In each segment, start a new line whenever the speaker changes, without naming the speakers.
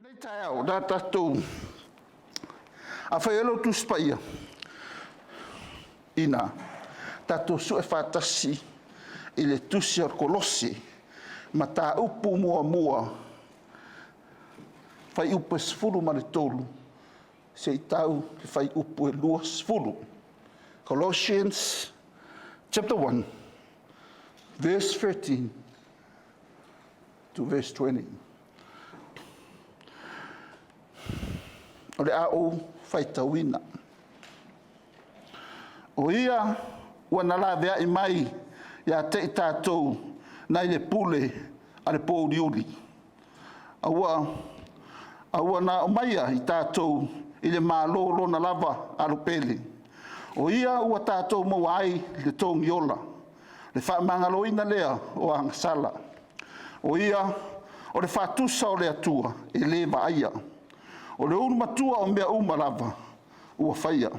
Nei tai au, da tātou. A whai alo tu spaia. Ina. Tātou su e whātasi i le tusi ar Kolossi. Ma tā upu mua mua. Whai upu e sfuru ma le tolu. Se i tau ke whai upu e lua sfuru. Colossians chapter 1, verse 13 to verse 20. O le au whaitawina. O ia, ua nala vea i mai, ia te i tātou, nai le pule, a le pōriuri. Aua na o maia i tātou, i le mālolo na lava alo pele. O ia, ua tātou maua ai le tōngi ola, le whaamangaloina lea o angasala. O ia, o le whātusa o le atua, e lewa aia. O le uru matua o mea umalava, ua whaia.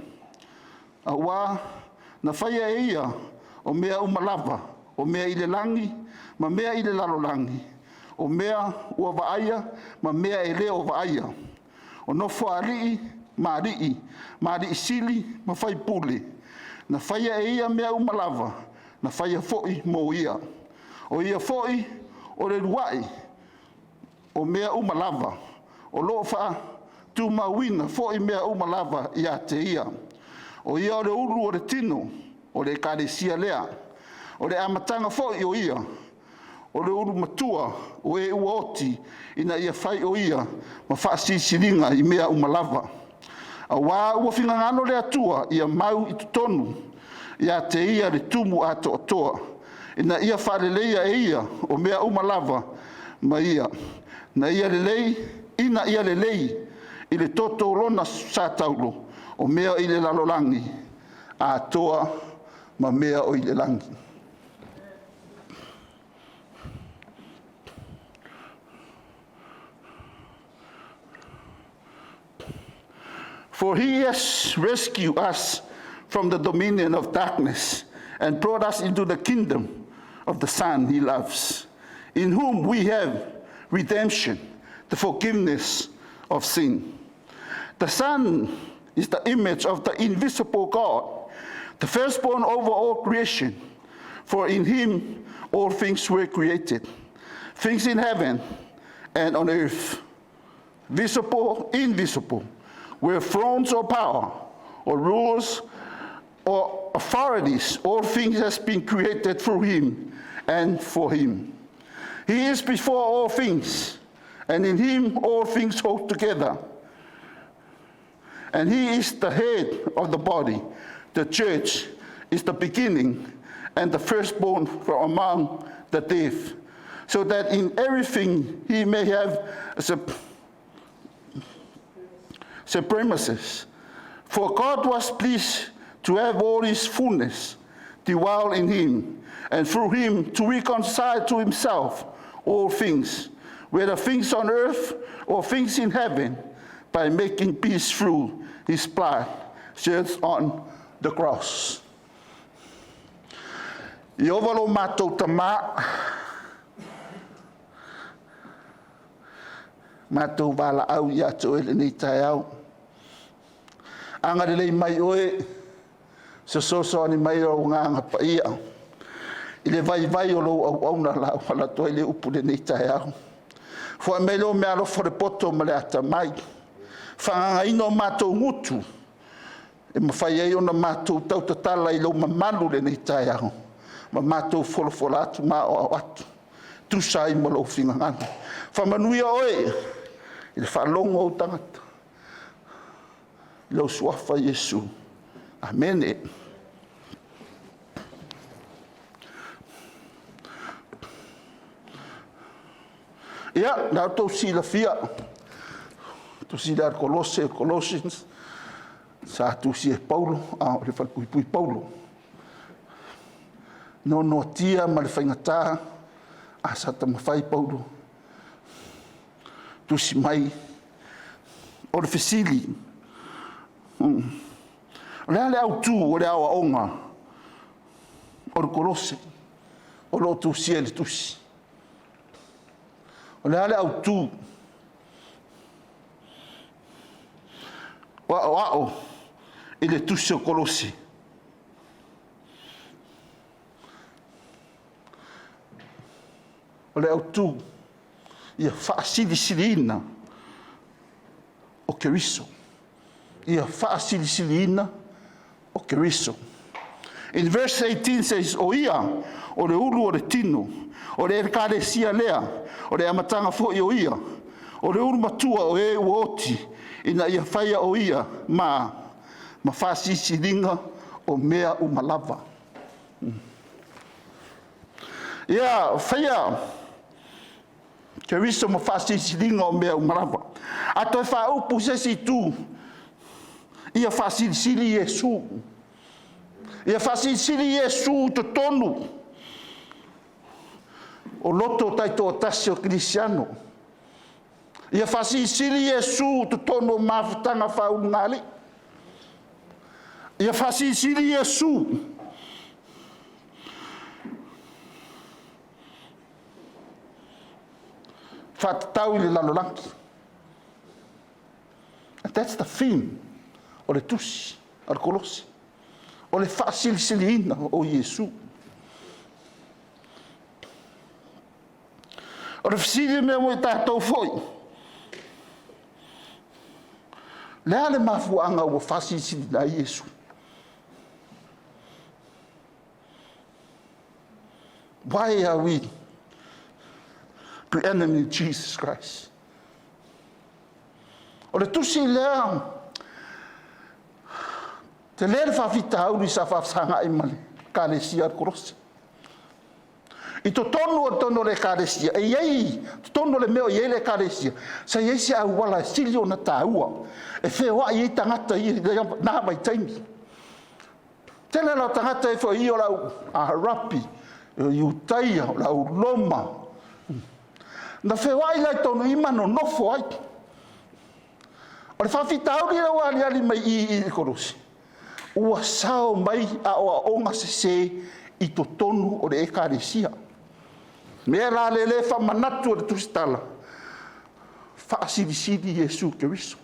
Aua, na whaia e ia o mea umalava, o mea i le langi, ma mea i le lalolangi. O mea ua waaia, ma mea e leo waaia. O nofo alii, ma rii sili, ma whai pule. Na whaia e ia mea umalava, na whaia foi mo ia. O ia foi, o le ruai, o mea umalava, o loo wha, tu mawina foi mea umalava ia te ia. O ia o le uru o le tino, o le karesia lea. O le amatanga foi o ia. O le uru matua, o e uoti, ina ia fai o ia, ma whaasisiringa i mea umalava. A wā ua whingangano le atua, ia mau i tutonu, ia te ia le tumu ato otoa. Ina ia whaareleia e ia, o mea umalava, ma ia. Na ia lelei, ina ia lelei, i le toto lona sa taulo, o mea i le lalolangi, a toa ma mea o i le langi. For he has rescued us from the dominion of darkness and brought us into the kingdom of the Son he loves, in whom we have redemption, the forgiveness of sin. The Son is the image of the invisible God, the firstborn over all creation. For in him all things were created, things in heaven and on earth, visible, invisible, where thrones or power or rulers or authorities, all things has been created through him and for him. He is before all things, and in him all things hold together. And he is the head of the body. The church is the beginning and the firstborn from among the dead, so that in everything he may have supremacy. For God was pleased to have all his fullness dwell in him, and through him to reconcile to himself all things, whether things on earth or things in heaven, by making peace through his blood shed on the cross. I ovalo mātou tamā, mātou wala au i ato ele nei tai au. Anga lelei mai oe, se soso ani mai o nganga pa ia. I le vai o lo au au na lau hala toi le upu le nei tai au. Fua me lo me alo fore poto ma le ata mai. Whanganga ino mātou ngutu. E mawhai ei ona mātou tautatala i lo mamalu le nei tai au. Ma mātou wholofola atu mā o atu. Tusa i mo lo whingangana. Whamanuia oe, i le whalongo o tangata. Lo suafa Yesu. Amen. Ia, nau tau sila fia. Tu sila Colossians. Sa tu si e Paulo, le whalpui Paulo. No tia ma le whaingata, a sa ta mawhai Paulo. Tu si mai, o le fesili. O le ale au tū, o le au aonga, o le Kolose, o lo tu si e le tusi. O le ale au tū, Wa'o i le tusi o Kolosi. O le autu ia whaasilisilina o Keriso. Ia whaasilisilina o Keriso. In verse 18 says, o ia, o le ulu o le tino, o le erkaresia lea, o le amatanga fo'i o ia, o le ulu matua o e uoti, ina ia whaia o ia, ma whaasisilinga o mea umalava. Ia whaia, Keriso ma whaasisilinga o mea umalava. Ato e whaupu sesi tu, ia whaasilisili Yesu. Ia whaasili Yesu to tonu. O loto taito o tasi o Krisiano. Ia whaasili Yesu to tonu o mawhutanga whaungali. Ia whaasili Yesu. Whatatau ili lalolangi. And that's the theme o le tusi, o le Kolosi. O le whaasilisiliina o Yesu. O le whisiri mea mo I tātou foi. Lea le mafuanga o whaasilisiliina I Yesu. Why are we preeminent Jesus Christ? O le tusi lea te lere whawhita auri sa whawhanga I male, kāresia Kolosi. I to tonu o tono le kāresia, e iei, to tonu le meo iei le kāresia, sa iei se au wala sili o na tāua, e whewa iei tangata I nā mai taimi. Tēnā lau tangata e whai o lau a harapi, I utaia, lau loma. Na whewa I lai tonu imano nofo ai. O le whawhita auri lau ali mai I Kolosi. Ua sao mai a oa onga se I to tonu o le ekaresia. Mea la le whamanatu o le tusitala. Whaasilisili Yesu Keriso.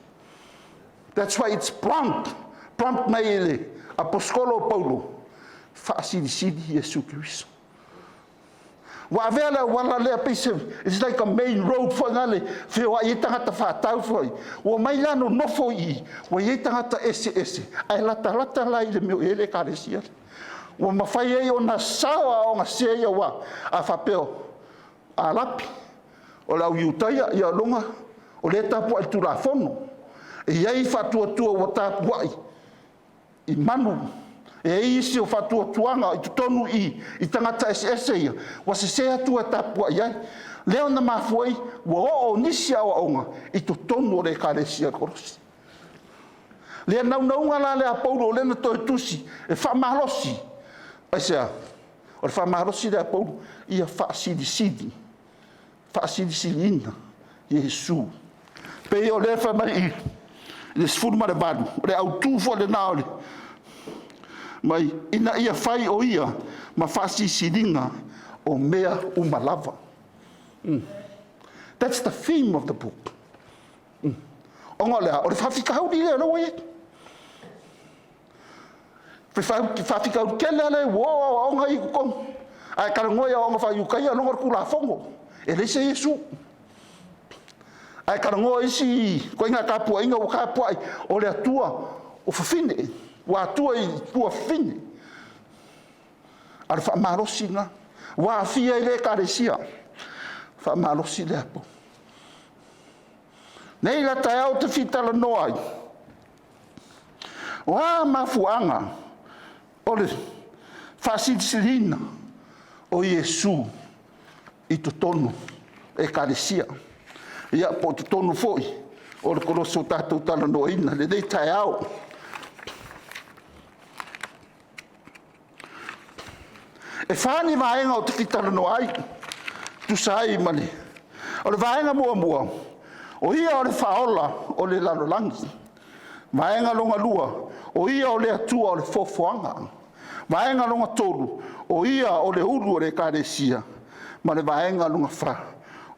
That's why it's prompt. Prompt mai le apostolo Paulo. Whaasilisili Yesu Keriso. Wa vela wala le pise, it's like a main road for ngale. Whiwa I tangata whaatau foi. Wa mai lano nofo I. Wa I tangata ese. Ai lata lai le meo ele kāresia. Wa mawhai o na sawa o ngā seia wa a whapeo. A lapi. O lau iutaia I a longa. O le tapu ai tura whono. E iei whatua wa tapu wai. I manu. E isi o whatua tuanga I tutonu I tangata ese ia. Wa se sea tua tapua iai. Leo na mafuai, wa o nisi awa onga I tutonu o le kāresia Kolosi. Lea naunga la lea Paulo o lena toi tusi, e whamalosi. Aisea, o le whamalosi lea Paulo, ia whaasilisili. Whaasilisiliina, Yesu. Pei o le whamai I, le sfuruma le vadu, o le autufo le naole. Mai ina ia whai o ia ma whaasisilinga o mea umalava. That's the theme of the book. Onga lea, o le whawhikauri lea no e. Whawhikauri kele le, wo onga I kukong. Ai karangoia onga whaiukai anonga kula whongo. E le se Yesu. Ai karangoa isi, ko inga kapua, inga o kapua, o le atua, o whawhine. Wa tua I pua fine. Ar whaamarosi na. Wa fia I le kāresia. Whaamarosi le apo. Nei la tai au te whitala noa ai. Wa mafuanga. O le whaasilisiliina o Yesu I to tonu e kāresia. Ia po to tonu foi. O le Koloso tātou tala noa ina. Le nei tai au. E whani vaenga o te kitara no ai, tu sai mani. O le vaenga mua. O ia o le whaola o le lalolangi. Vaenga longa lua, o ia o le atua o le fofoanga. Vaenga longa tolu, o ia o le ulu o le kāresia. Ma le vaenga longa wha,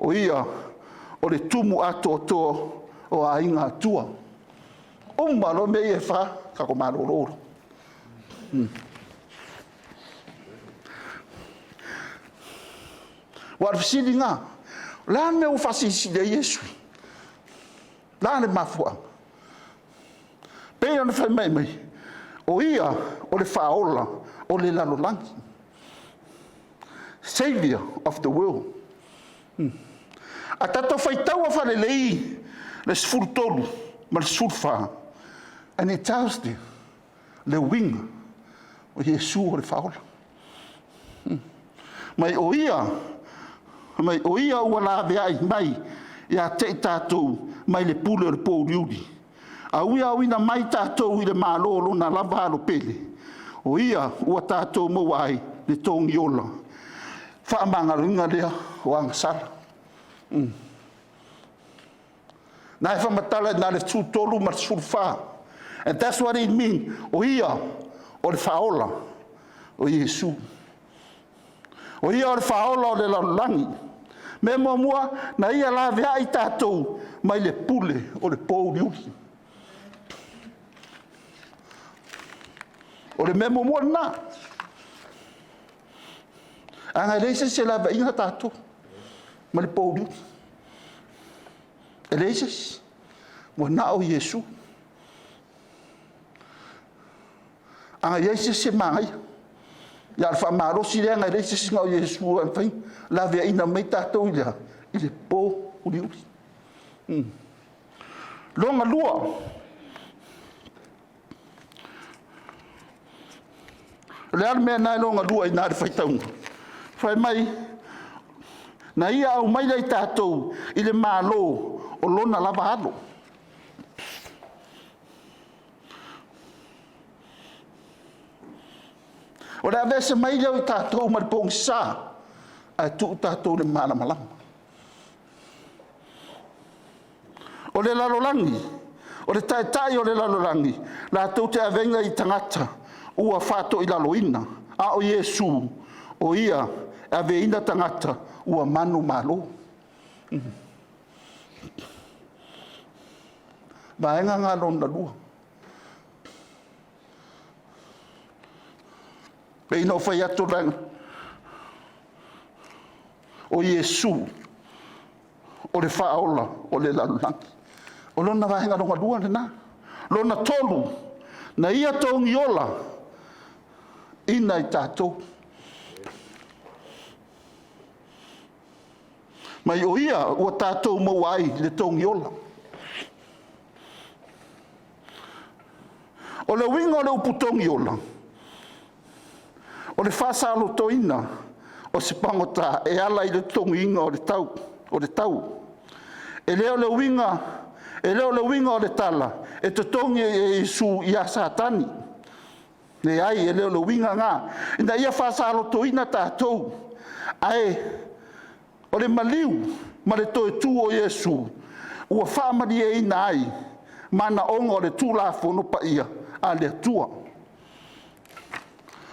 o ia o le tumu ato o toa o a inga atua. Malo me e wha, ka ko marororo. Wa fisili nga, la me o fasisi de Yesu. La le mafua. Pe ona fa mai. O ia, o le faola, o le lalolangi. Savior of the world. A tato faitau a fale lei, le sfurtolu, ma le surfa. And it tells them, le wing, o Yesu o le faola. Mai o ia ua la veai mai, ia te tātou, mai le pule o le pōriuri. A uina mai tātou i le mālolo na lava alo pele. O ia ua tātou mawai le tōngi ola. Whaamanga lea o angasara. Nā e whamatala nā le tūtolu ma sulfa. And that's what it means. O ia o le whaola o Yesu. O ia o le whaola o le laulangi. Me mua na ia la vea i tātou mai le pule o le pōriuri. O le memo mua na. Anga reise se la vea inga tātou mai le pōriuri. E reise mua na o Yesu. Anga reise se mangai. Ya fa marosi le anga reise se ngau Yesu an fai. La vea ina mai tātou i le pōriuri. Longa lua. Le almea nai longa lua i nāre whaitaunga. Whai mai, na ia au mai lei tātou i le mālo o lona lava alo. O le avese mai leo i tātou ma le pōngi sā, ai tu tātou le māna malama. O le lalolangi, o le taetai o le lalolangi, la tau te avenga i tangata, ua whato i laloina, a o Yesu, o ia, aveina tangata, ua manu malo. Vaenga ngā lona lua. Pei no whai atu ranga. O Yesu, o le whaola, o le lalolangi. O lona vaenga longa lua le nā. Lona tolu, na ia tongi ola, ina i tātou. Mai o ia ua tātou mawai le tongi ola. O le winga o le uputongi ola. O le whasalo toina o se pangota e ala i le tongi inga o le tau. E leo le winga o le tala e te tongi e isu i a satani. Le ai e leo le winga ngā. Ina ia whasalo toina tātou. Ai o le maliu, ma le toe tū o Yesu, ua whaamari e ina ai, mana onga o le tūlafono pa ia, a le atua.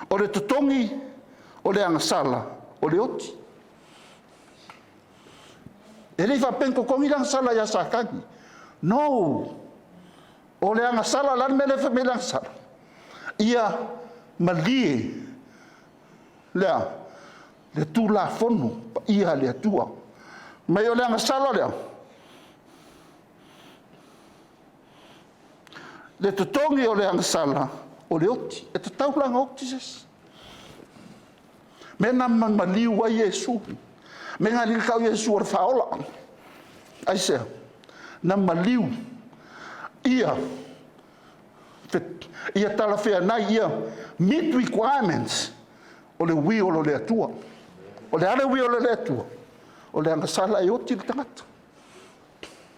O le tutongi, o le angasala, o le oti. E rei whapenko kongi le angasala ia sakangi. No, o le angasala, lan me le whamele angasala. Ia malie, lea, le tūlafono, pa ia le atua. Mai o le angasala lea. Le tutongi o le angasala, o le oti. E te taulanga oti ses. Me na maliu wa Yesu. Me ngā li kau Yesu ar whaola. Aisea, na maliu. Ia tala whea nai, ia meet requirements o le wi o le atua. O le ale wi o le atua. O le angasala e oti le tangata.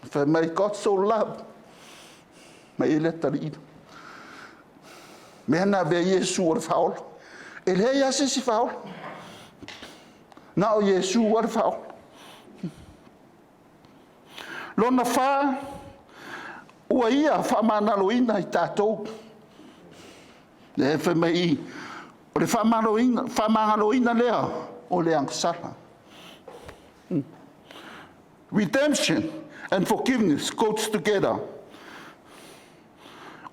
For may God so love. May e leta ri ina. Mea na vea Yesu o le whaola. E le ia se si whaola. Na o Yesu o le whaola. Lona wha, ua ia whamanaloina i tātou. Le e mai i. O le whamanaloina lea o le angasala. Redemption and forgiveness goes together.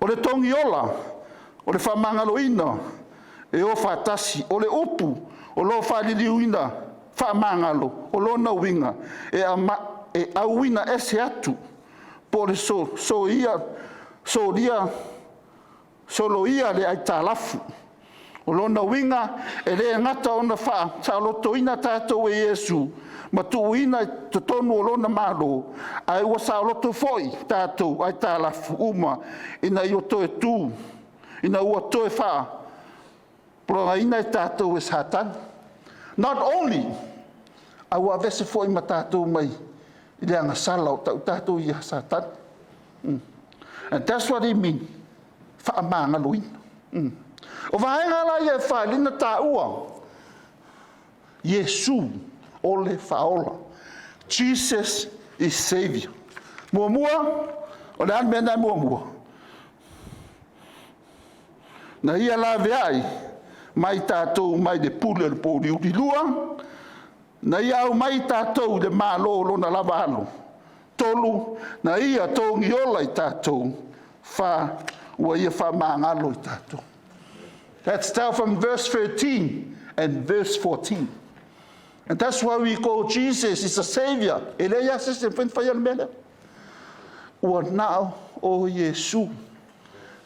O le tongi ola, o le whamangaloina, e o whatasi, o le upu, o lo whaliliuina, whamangalo, o lo na winga, e auina ese atu, po le so loia le ai tālafu. O lo na winga, e le ngata o na wha, ta lotoina tātou e Yesu, ma tuuina te tonu o lo na malo, ai ua sa loto foi tātou ai tālafu uma, ina i o toe tū, ina ua toe wha, pro ina i tātou e satan. Not only, a ua vese foi ma tātou mai, i le anga sala o tātou i a satan. And that's what he mean, whaamanga luina. O vaenga la ia whaelina tā ua, Yesu o le whaola. Jesus is Savior. Mua, o le anmena mua. Na ia la veai, mai tātou mai de pule le pōri uri lua, na ia au mai tātou de mālo na lava alo. Tolu, na ia tōngi ola i tātou, ua ia wha māngalo i tātou. Let's start from verse 13 and verse 14. And that's why we call Jesus is a Savior. Ele ia se whenwhai mele. Ua nao o Yesu.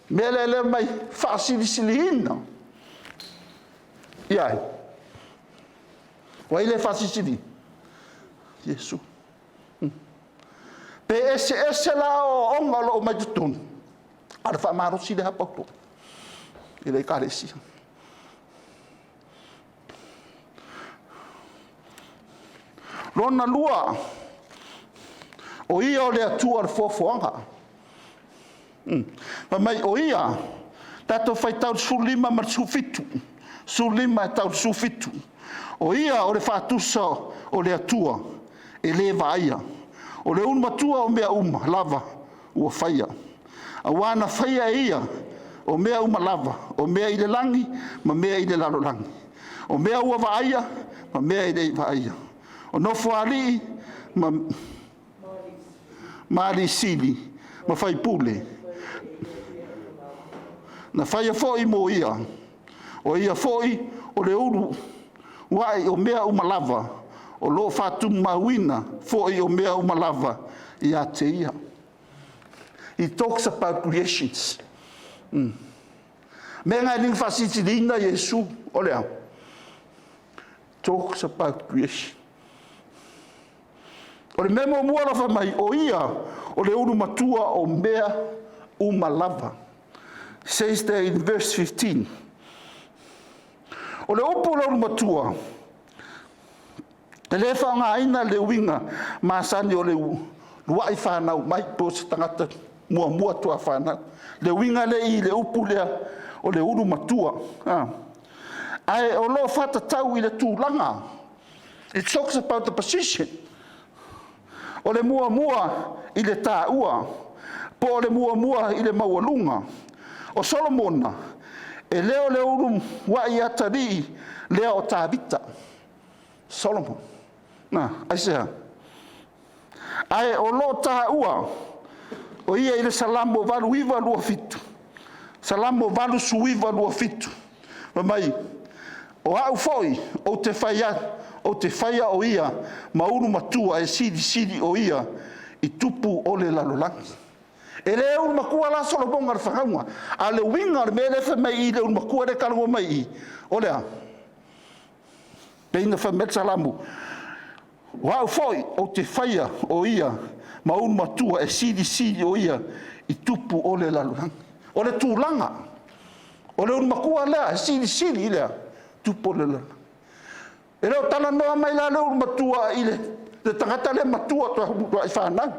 Mele le mai whasilisili. Iai. Wa ile whasisili. Yesu. Pe ese la o onga lo mai tutun. Ara whamaro sile hapauto. Ele karesi. Rona lua. O ia o le atua ar fofoanga. Ma mai o ia. Tato fai tau sulima mar sufitu. Sulima tau sufitu. O ia o le whatusa o le atua. E le vaia. O le matua o mea lava. Ua whaia. A wana whaia ia. O mea lava. O mea i le langi. Ma mea i le lalo langi. O mea ua vaia. Ma mea i le vaia. O nofo ali. Ma mari sili. Ma whai pule. Na whaia foi mo ia. O ia foi o le uru. Wai o mea lava. O lo fatu mawina. Foi o mea lava. Ia te ia. He talks about creations. Me ngai ling fasitilina Yesu. Olea. Talks about creation. O le memo mua lafa mai o ia. O le uru matua o mea lava. Says there in verse 15. O le upu le uru matua. E le whanga aina le winga. Masani o le luai whanau mai po se tangata. Mua tua whanau. Le winga le i le upu lea o le uru matua. Ai o lo fata tau i le tūlanga. It talks about the position. O le mua i le tā ua. Po o le mua i le maualunga. O Solomona. E leo le uru wai atari leo o tāvita. Solomon. Aisea. Ai o lo tā ua. O ia i le salamo valu iwa lua fitu. Salamo valu suiva lua fitu. Mamai, o au foi, o te whaia o ia, mauru matua e siri o ia, i tupu o le lalolangi. E le uru makua la Solomon ar whakaunga, a le winga me lefe mai i le uru makua re kalango mai i. O lea, peina whamet salamu. O au foi, o te whaia o ia, mauru matua e siri o ia, i tupu o le lalolangi. O le tūlanga. O le uru makua lea, e siri lea, tupu o le lalolangi. E leo tala noa mai la le uru matua i le tangata le matua tua i whanau.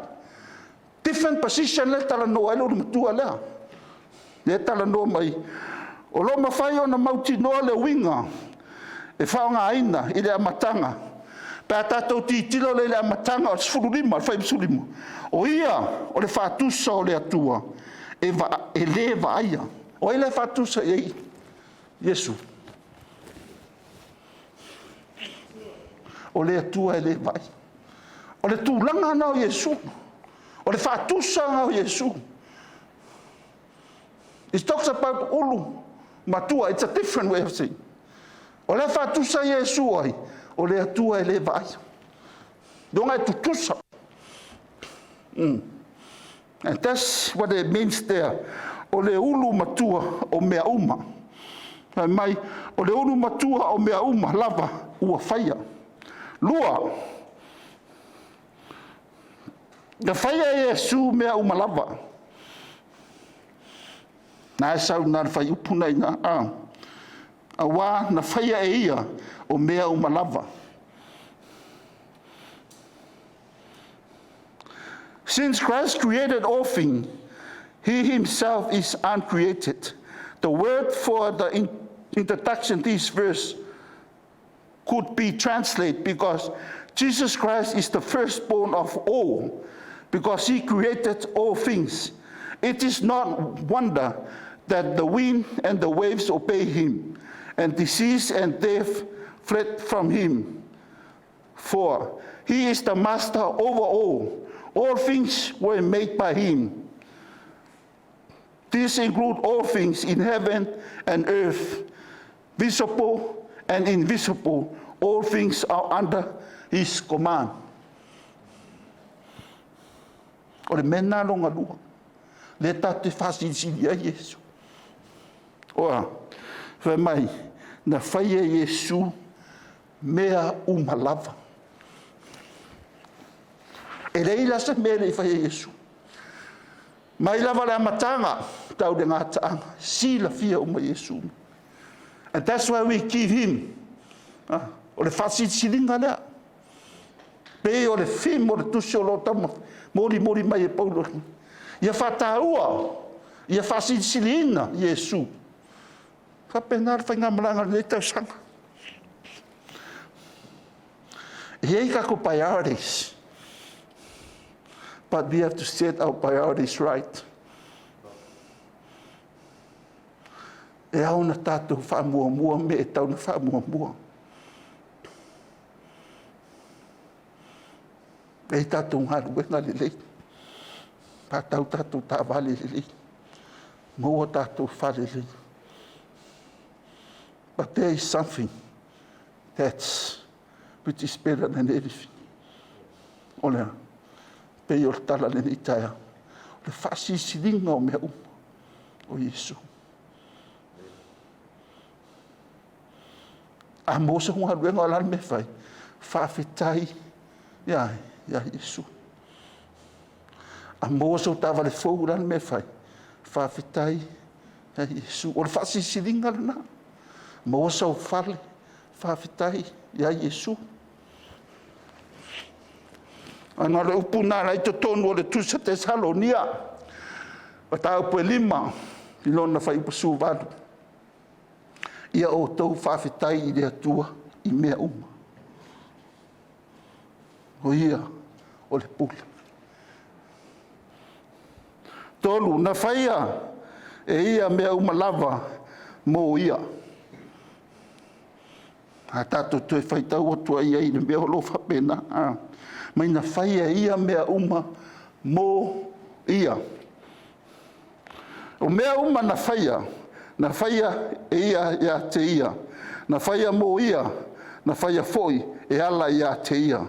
Different position le tala noa i le uru matua lea. Le tala noa mai. O lo mawhai o na mauti noa le winga. E whaonga aina i le amatanga. Pea tātou titilo le amatanga o sfururima, whai msurima. O ia, o le whātusa o le atua. E le vaia. O le whātusa e Yesu. O le atua e le vai. O le tūlanga na o Yesu. O le whātusa na o Yesu. It talks about ulu matua. It's a different way of saying. O le whatusa Yesu ai, o le atua e le vai. Donga tutusa. And that's what it means there. O le ulu matua o mea uma. Mai, o le ulu matua o mea uma lava ua whaia. Lua. Na whaia Yesu mea uma lava. Na e sau nā whai upuna ina a. A wā na whaia e ia o mea uma lava. Since Christ created all things, he himself is uncreated. The word for the introduction this verse could be translated because Jesus Christ is the firstborn of all, because he created all things. It is not wonder that the wind and the waves obey him, and disease and death fled from him. For he is the master over all. All things were made by him. These include all things in heaven and earth, visible and invisible. All things are under his command. O le mena longa lua, le tate whasisiri a Yesu. Oa, whai mai, na whaia Yesu mea umalava. E reila sa mea le whaia Yesu. Mai lava le amatanga, tau de ngā taanga, si la fia uma Yesu. And that's why we give him, o le whasisiringa lea. Pe o le whim, o le tusi o lo tama, mori mai e paulo. Ia whataua, ia whasisirina Yesu. Whapenar whainga maranga le tau sanga. Iei kako priorities. But we have to set our priorities right. E au na tātou whamuamua me e tau na whamuamua. E tātou ngāru wenga le lei. Pātau tātou tā wale le lei. Moa tātou whare lei. But there is something which is better than everything. Olea. Pei o tala le ni taia. Le whasisiringa o mea uma o Yesu. A mosa hunga ruenga o lan me whai. Whawhetai ia Yesu. A mosa o tawa le fau lan me whai. Whawhetai ia Yesu. O le whasisiringa lana. Mosa o whale. Whawhetai ia Yesu. Ana le upuna lai to tonu o le tusa Tesalonia. O tau po 5 i lona whai pasu walu. Ia o tau whawhetai i le atua i mea uma. O ia o le pula. Tolu na whaia e ia mea uma lava mo ia. A tātou tue whaitau atua ia i le mea o lo whapena. Mai na whaia ia mea uma mō ia. O mea uma na whaia e ia te ia. Na whaia mō ia, na whaia foi e ala ia te ia.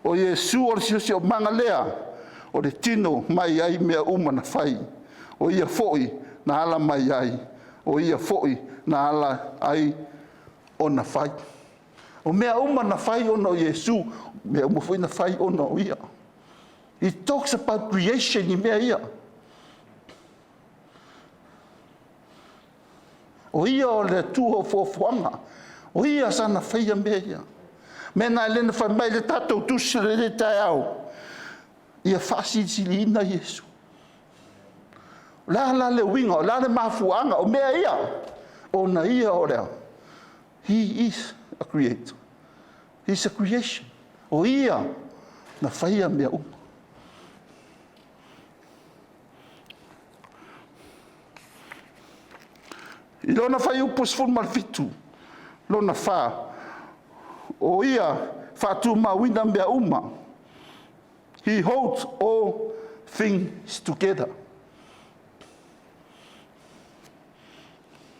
O Yesu o le o manga lea, o le tino mai ai mea uma na whai. O ia foi na ala mai ai. O ia foi na ala ai o na whai. O mea uma na whai o no Yesu, mea uma foi na whai o no ia. He talks about creation i mea ia. O ia o le tuho fofuanga. O ia sana whaia mea ia. Mena elena whai mai le tātou tusere le tai au. Ia whasisili ina Yesu. La le winga, la le mafuanga, o mea ia. O na ia o lea. He is a creator. He's a creation. O ia na whaia mea uma. I lona whai upos formal fitu. Lona wha. O ia whatu mawina mea uma. He holds all things together.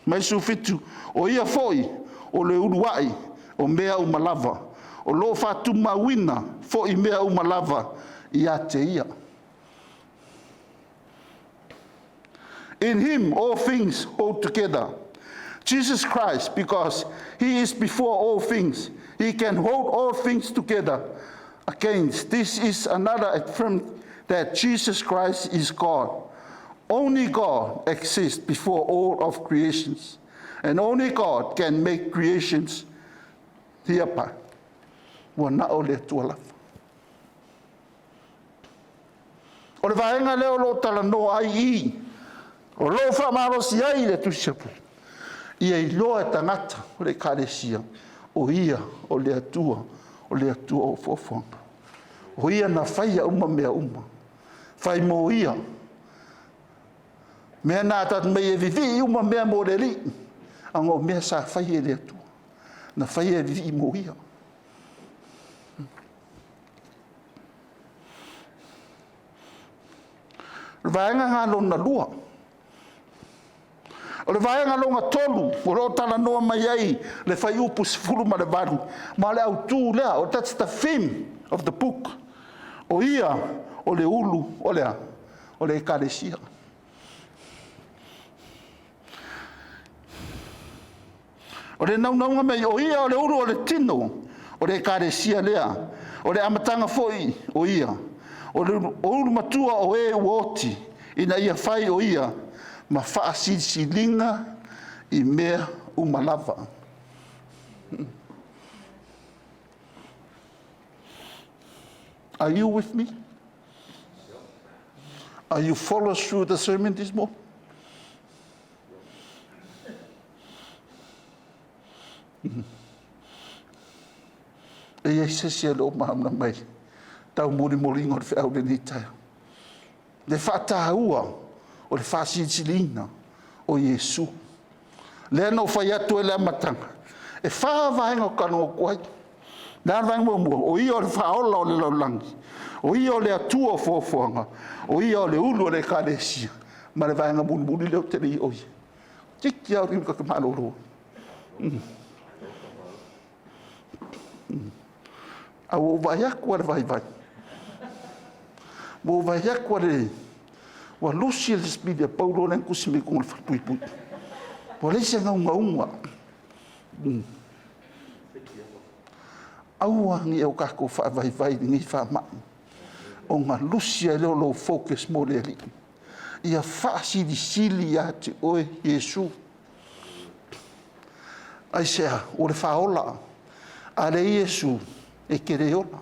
Mai su fitu, o ia foi, o le uruai, o mea umalava, o lo fatu mawina, foi mea umalava, ia te ia. In him all things hold together. Jesus Christ, because he is before all things, he can hold all things together. Against this is another affirmation that Jesus Christ is God. Only God exists before all of creations, and only God can make creations hereby. Wana o le tuala. O le vaenga leo lo tala no ai I. O lo fa maro si ai le tusiapu. Ia I loa tangata o le karesia. O ia o le atua o fofonga. O ia na faia uma mea uma. Fai mo ia. Mea nā tat mei e vivi uma mea mo le li. Ango mea sa fai e le atua. Na fai e vivi mo ia. Le vaenga ngā lona lua. O le vaenga longa tolu, o lo tala noa mai ai, le fai upu sifuru ma le varu. Ma le au tū lea, o that's the theme of the book. O ia, o le ulu, o le ekaresia. O le naunaunga mai, o ia, o le ulu, o le tino, o le ekaresia lea, o le amatanga foi, o ia. O ulu matua o e uoti, ina ia fai o ia, ma faasisilinga I mea umalava. Are you with me? Are you following through the sermon this morning? E ia se lo maamna mai. Tau muri molingo le whiau le ni taia. Le whaataua o le whaasitilina o Iesu. Le no whai atu e le amatanga. E whaavahenga o kano o kuai. Nā vanga mua, o ia o le whaola o le laulangi. O ia o le atua o fofoanga. O ia o le ulu o le karesia. Ma le vanga muni leo te rei oi. Tiki au rima ka maloro. Au o vai aku ar vai. Mo vai aku ar wa lusi le spidia paulo len kusimi kong le pui. Po le se ngaunga. Aua ngi au kako fa vai ngi fa ma. O nga lusi le lo focus mo le li. Ia fa di sili ati o Yesu. Ai sea o le faola. Ale Yesu e kere ola.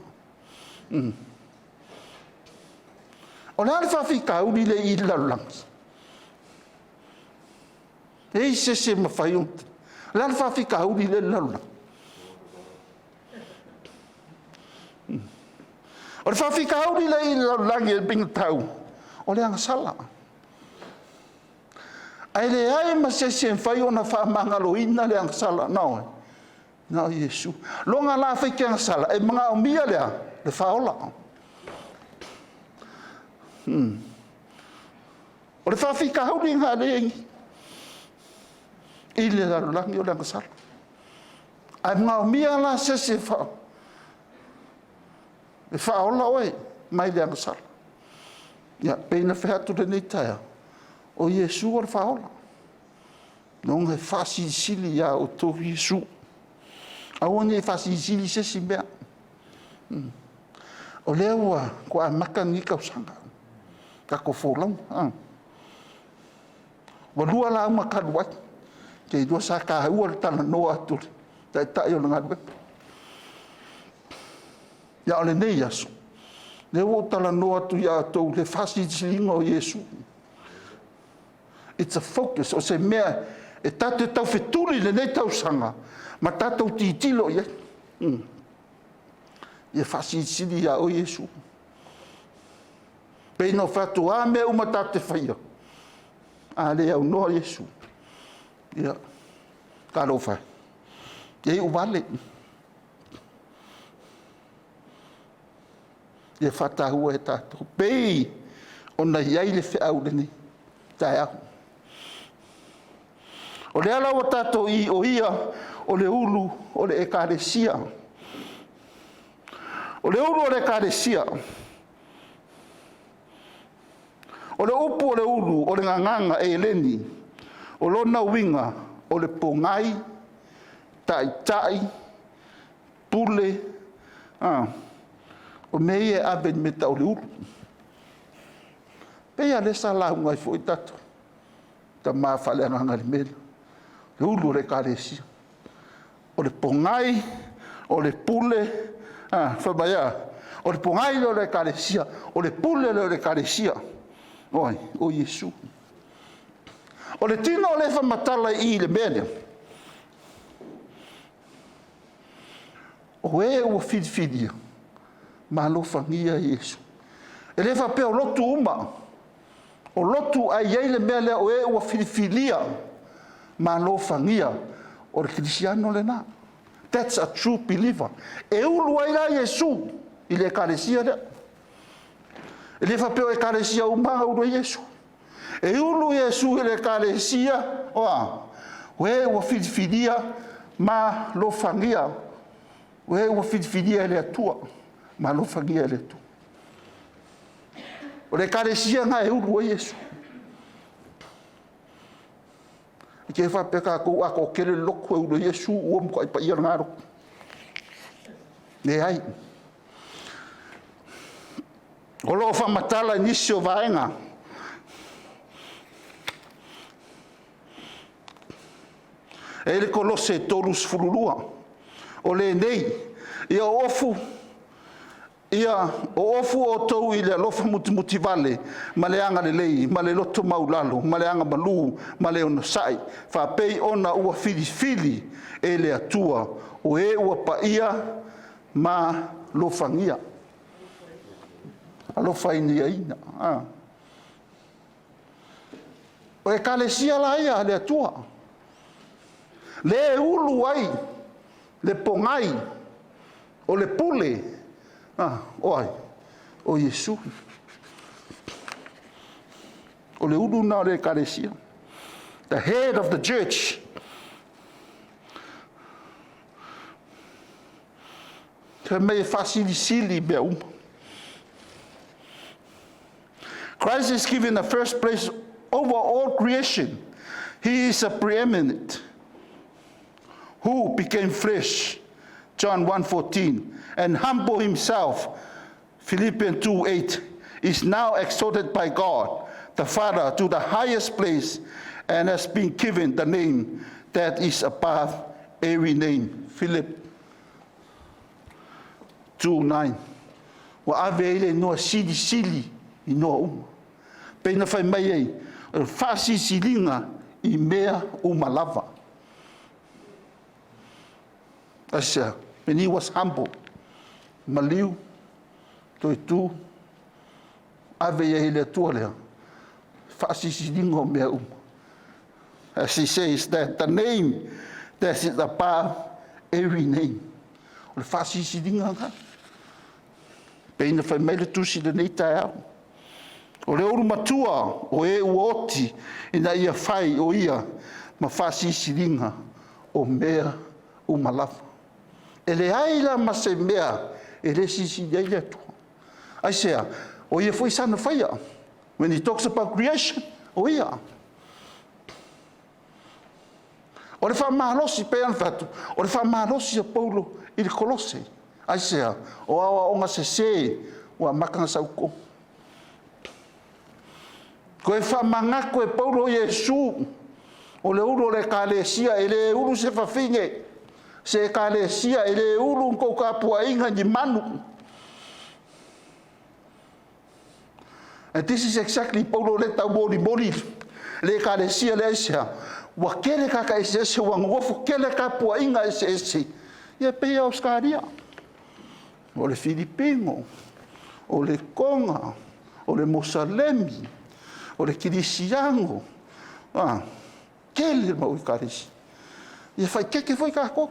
O le alfa fika uli le ila langs. Ei se mawhaiunta. Le alfa fika uli le laula. O le whawhika uli le ila langi e binga tau. O le angasala. Ai le ai ma se mwhai ona whamangalo ina le angasala. Nau Nā Iesu. Longa la whaike angasala. E mga o mia lea. Le whaola. O le whawhika hauri ngā reengi. I le larulangi o le angasala. Ai mga o mia la se whao. Le whaola oe. Mai le angasala. Ia, peina whehatu le nei taia. O Iesu o le whaola. Nonga whasi sili ia o tō Iesu. Aone whasi sili se si mea. O lea ua, ko a maka ni kausanga. Ka ko fōlau. Wa lua la uma karuai. Kei dua sa ka ua le tala noa aturi. Tai tai o na ngadwe. Ia ole nei asu. Le ua tala noa atu ia tau le whasi silinga o Iesu. It's a focus. O se mea, e tate tau wheturi le nei tau sanga. Ma tātou titilo ia. Ia whasi sili ia o Iesu. Pei no whatu a mea uma tate whaia. A le au noa Iesu. Ia. Karo whai. Ia uwale. Ia whatahua e tātou. Pei o na iai le whiau le ni. Tai ahu. O le ala o tātou I o ia o le ulu o le ekaresia. O le ulu o le ekaresia. O le upu o le ulu o le nganganga e eleni. O lona winga o le pongai, tai, pule, o mei e aben meta o le ulu. Pea le sa launga I fo I tatu. Ta maa whale anganga le mele. Le ulu le karesia. O le pongai, o le pule, whabaya. O le pongai le karesia, o le pule le karesia. Oi, o Yesu. O le tino o le whamatala I le mele. O e ua whidiwhidia. Ma lo whangia Yesu. E le whapea o lotu uma. O lotu ai ei le mele o e ua whidiwhidia. Ma lo whangia. O le Krisiano le na. That's a true believer. E ulu ai la Yesu. I le karesia le. E le whapea o e karesia uma ulu Yesu. E ulu Yesu I le karesia. Oa. O e ua whidiwhidia. Ma lo whangia. O e ua whidiwhidia le atua. Ma lo whangia le atua. O le karesia nga e ulu o Yesu. I ke whapeka kou ako kere loko e ulu Yesu ua mko ai pa ia ngaro. Ne ai. O loo whamatala nisi o vaenga. E le kolose tolus fulurua. O le nei. Ia ofu. Ia o ofu o tau I le alofa muti vale. Ma le anga le lei. Ma le loto maulalo. Ma le anga malu. Ma le ono sai. Whapei ona ua fili. E le atua. O e ua paia. Ma lo whangia. Alofa inia ina. O e kalesia la ia le atua. Le ulu ai. Le pongai. O le pule. Oi. O Yesu. O le ulu na le kalesia. The head of the church. Te mei fasili bea uma. Christ is given the first place over all creation. He is a preeminent who became flesh, John 1:14, and humble himself, Philippians 2:8, is now exalted by God, the Father, to the highest place, and has been given the name that is above every name. Philip 2:9. Wa ave ele no sili I no Pena fai mai ei, fasi silinga I mea umalava. Asia, when he was humble, maliu, toitu, ave ia hele tuolea, fasi silinga o mea As he says that the name that is above every name. O le fasi silinga ka. Pena fai mai le tusi le nei tae au. O le oru matua o e uoti ina ia fai o ia ma fasi silinga o mea umalafa. E le aila ma se mea e le sisi ia ia tu. Aisea, o ia foi sana faia. When he talks about creation, o ia. O le whamahalosi pe an fatu. O le whamahalosi a Paulo I le Kolose. Aisea, o awa o nga se ua makanga sauko. Ko e whamangako e Paulo Yesu. O le uru le kalesia e le uru se whawhinge. Se kalesia e le uru nko kapua inga ni manu. And this is exactly Paulo le tau mori. Le kalesia le aisea. Wa kele kaka ese wangofu kele kapua inga ese. Ia pea o skaria. O le Filipino. O le Konga. O le Mosalemi. O le Kirisiango. Kele mau I karisi. Ia fai keke foi kako.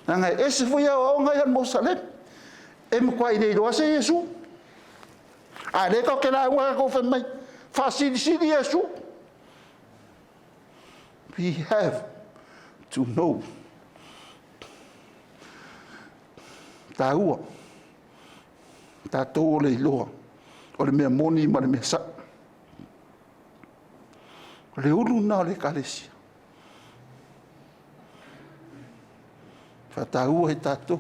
Nanga ese foi o ngai an Mosalem. E mo kwai nei roa se Yesu. A le ko ke la wa ko fe mai. Fasili Yesu. We have to know. Tā ua. Tā tō o le iloa. O le mea moni ma le mea sa. O le ulu na o le kalesia. Fa tā ua he tātou.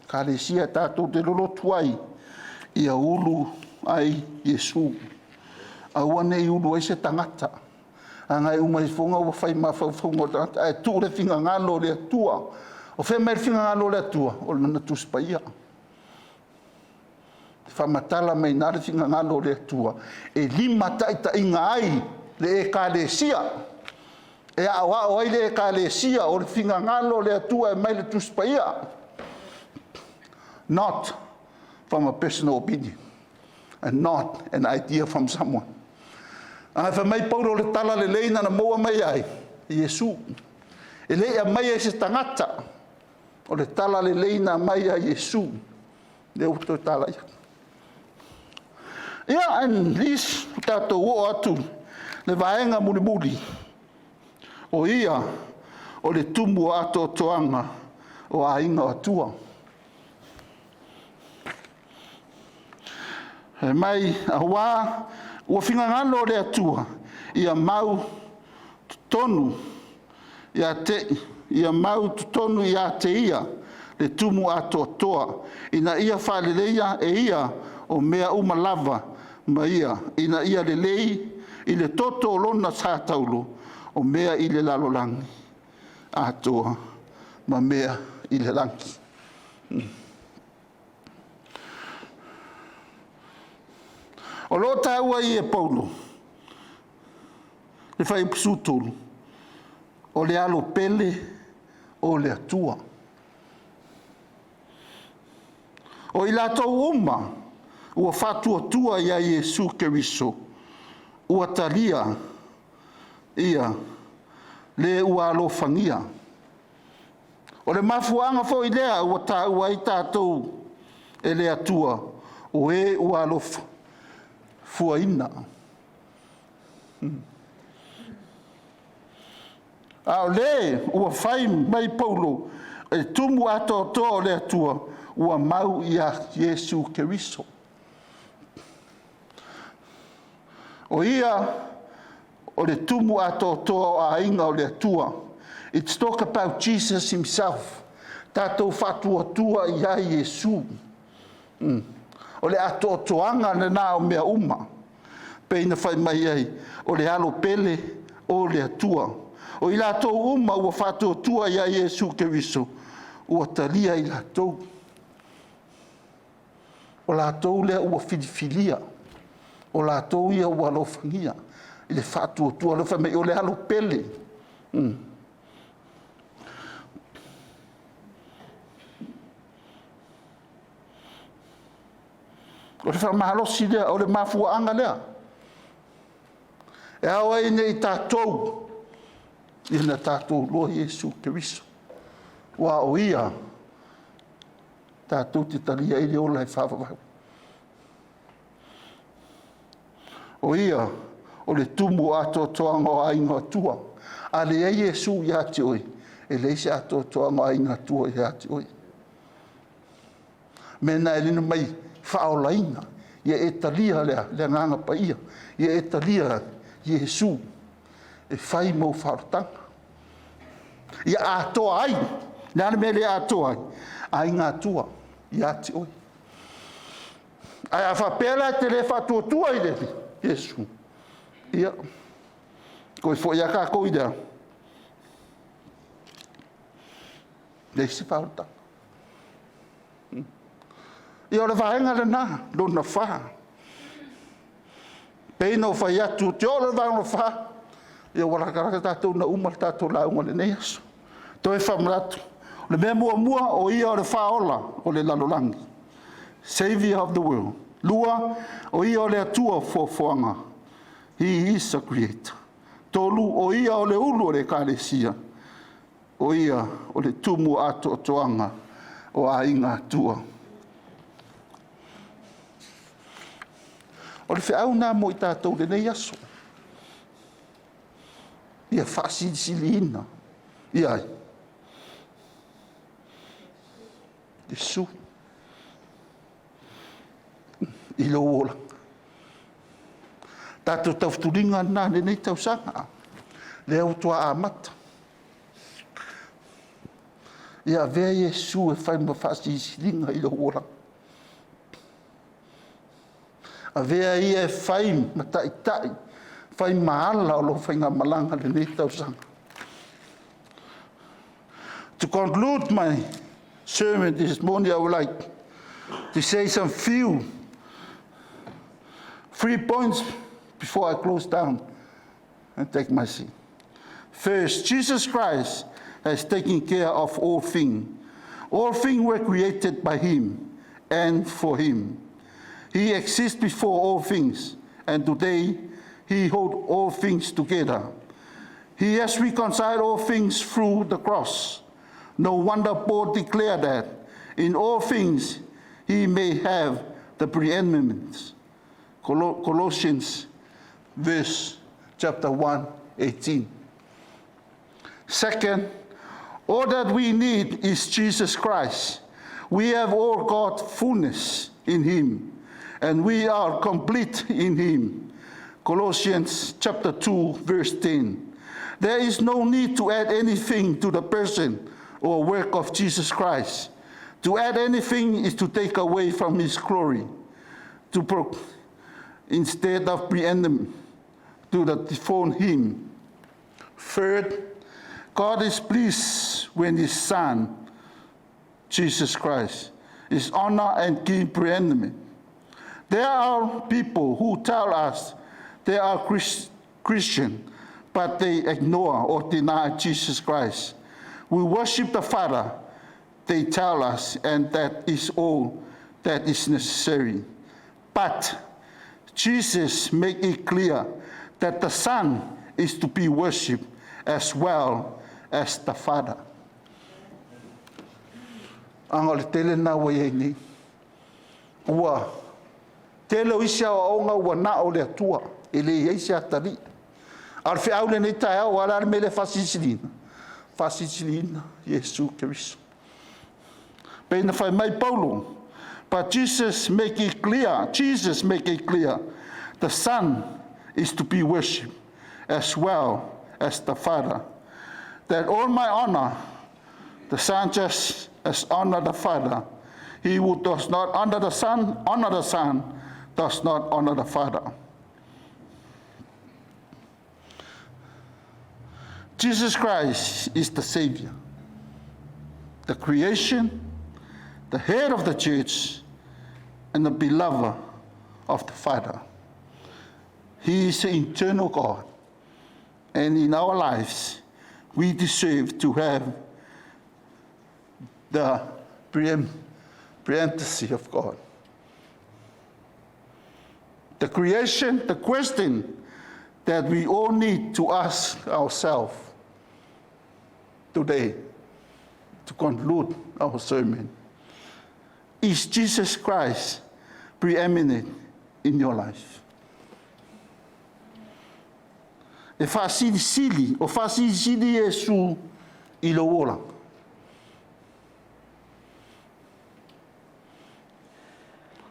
Kalesia tātou te lolo tuai. Ia ulu ai Yesu. Aua nei ulu ai se tangata. Angai umai fonga ua fai mawhauwhaunga tangata. Ai tū le whinga ngalo le atua. O whea mai whinga ngalo le atua. O le nana tūspaia. Whamatala mai nare whinga ngalo le atua. E lima taita inga ai le e kālesia. E awa o ai le e kālesia. O le whinga ngalo le atua e mai le tūspaia. Not from a personal opinion. And not an idea from someone. Ai fa mai paulo le tala le leina na moa mai ai. Yesu. E lea mai ai se tangata. O le tala le leina mai ai Yesu. Le uto tala ia. Ia and lis tātou o atu. Le vaenga muli muli. O ia. O le tumu ato toanga. O a inga atua. He mai a wā. Ua whinga ngalo le atua, ia mau tonu, ia mau tonu ia te ia, le tumu ato toa, ina ia whaleleia e ia o mea umalava ma ia, ina ia le lei, i le toto o lona sātaulo, o mea i le lalolangi, atoa, ma mea i le langi. O lo taua i e Paulo, le whai psutulu, o le alo pele, o le atua. O i lātou uma, ua whatua tua ia Yesu Keriso, ua talia, ia, le ua alo whangia. O le mafuanga fo i lea, ua taua i tātou, e le atua, o e ua alo whangia. Fuaina. Ao le, ua whai mai Paulo, e tumu ato toa le atua, ua mau ia Yesu Keriso. O ia, o le tumu ato toa a inga o le atua. It's talk about Jesus himself. Tātou whatua tua ia Yesu. O le ato toanga na nā o mea uma. Peina whai mai ai, o le alo pele, o le atua. O i lātou uma ua whatua tua ia Yesu Keriso, ua talia i lātou. O lātou lea ua whiliwhilia, o lātou ia ua alofangia, i le whatua tua, le whai mai o le alo pele. O le whamahalosi lea, o le mafuaanga lea. E awa i nei tātou, i na tātou loa Yesu Keriso. Wa o ia, tātou te talia i le ola e whawawau. O ia, o le tumu ato toanga o ainga atua. A le e Yesu i ati oi, e le ise ato toanga o ainga atua i ati oi. Mena e lina mai, whaolaina, ia e talia lea nganga pa ia, ia e talia Yesu, e whai mau whaotanga. Ia atoa ai, nana me le atoa ai, ai ngā tua, ia ati oi. Ai a whapela te le whatua tua i le, Yesu. Ia, koe fo ia kā koi dea. Leisi whaotanga. Ia o le whaenga le nā, lona wha. Peina o whai atu, te o le whaenga wha. Ia warakaraka tātou na umar tātou la unga le neaso. Toi whamratu. Le mea mua mua o ia o le whaola o le lalolangi. Savior of the world. Lua o ia o le atua fuafuanga. He is a creator. Tolu o ia o le ulu o le kālesia. O ia o le tumu ato toanga o a inga atua. O le whiau nā mo i tātou le nei aso. ia whaasiliina. Ia ai. Yesu. I lo ola. Tātou tauturinga nā nei tausanga. Leo tua amata. Ia vea Yesu e whai ma whaasiliina i lo ola. A vea ia e whai ma tai. Whai maala o lo whainga malanga le nei tausanga. To conclude my sermon this morning, I would like to say some three points before I close down and take my seat. First, Jesus Christ has taken care of all things. All things were created by him and for him. He exists before all things, and today he holds all things together. He has reconciled all things through the cross. No wonder Paul declared that in all things he may have the preeminence. Colossians chapter 1, 18. Second, all that we need is Jesus Christ. We have all God's fullness in him, and we are complete in him. Colossians chapter 2, verse 10. There is no need to add anything to the person or work of Jesus Christ. To add anything is to take away from his glory, instead of preeminent, to dethrone him. Third, God is pleased when his Son, Jesus Christ, is honored and given preeminent. There are people who tell us they are Christian, but they ignore or deny Jesus Christ. We worship the Father, they tell us, and that is all that is necessary. But Jesus made it clear that the Son is to be worshipped as well as the Father. Anga le tele na wa ye ni. Ua tele o isia o nga ua na o le atua ele ye isia tali. Ar fe au le nei tae o ala me le fasisilina. Fasisilina Yesu Kristo. Pena fai mai Paulo. But Jesus make it clear, the Son is to be worshipped as well as the Father. That all my honor, the Son just as honor the Father. He who does not honor the Son, does not honor the Father. Jesus Christ is the Savior, the creation, the head of the church, and the beloved of the Father. He is the eternal God, and in our lives, we deserve to have the preeminency of God. The creation, the question that we all need to ask ourselves today to conclude our sermon. Is Jesus Christ preeminent in your life? E whaasili o whaasili Yesu I lo ola.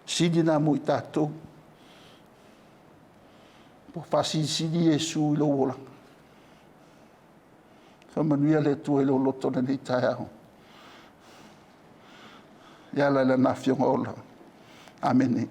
Sili na mo I tātou. Po whaasili Yesu I lo ola. Whamanuia le tu e lo loto na ni tae aho. Ia la na fionga ola. Amen.